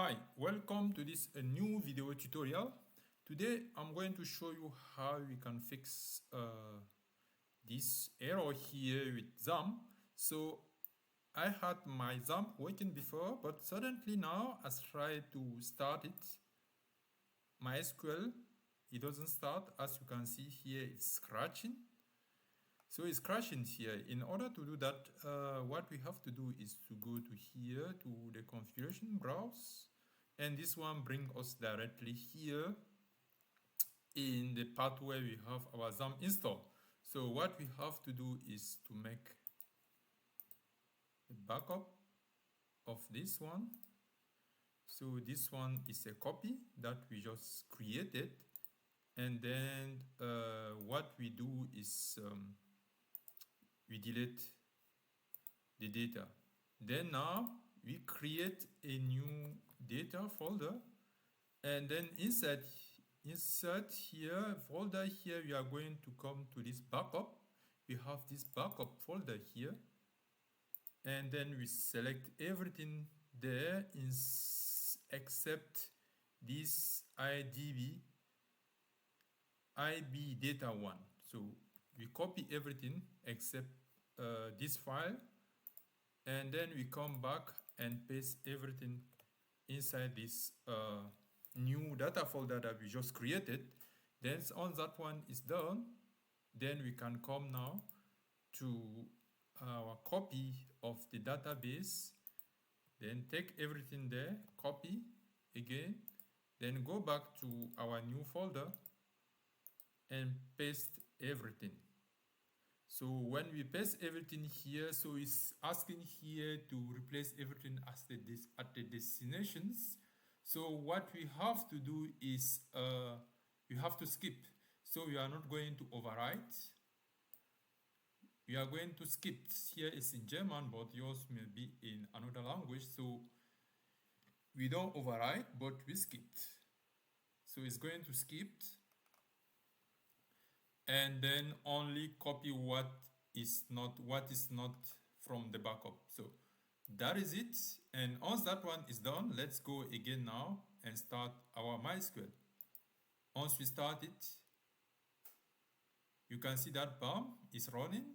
Hi, welcome to this new video tutorial. Today I'm going to show you how we can fix this error here with Xampp. So I had my Xampp working before, but suddenly now as I try to start it, MySQL, it doesn't start. As you can see here, it's crashing. So it's crashing here. In order to do that, what we have to do is to go to here to the configuration browse, and this one brings us directly here in the part where we have our Xampp install. So what we have to do is to make a backup of this one. So this one is a copy that we just created, and then what we do is we delete the data. Then now we create a new data folder, and then insert here folder here, we are going to come to this backup. We have this backup folder here, and then we select everything there except this IB data one. So we copy everything except this file, and then we come back and paste everything inside this new data folder that we just created. Then once that one is done, then we can come now to our copy of the database, then take everything there, copy again, then go back to our new folder and paste everything. So when we paste everything here, so it's asking here to replace everything at the destinations. So what we have to do is we have to skip. So we are not going to overwrite. We are going to skip. Here is in German, but yours may be in another language. So we don't overwrite, but we skipped. So it's going to skip, and then only copy what is not from the backup. So that is it. And once that one is done, let's go again now and start our MySQL. Once we start it, you can see that BAM is running.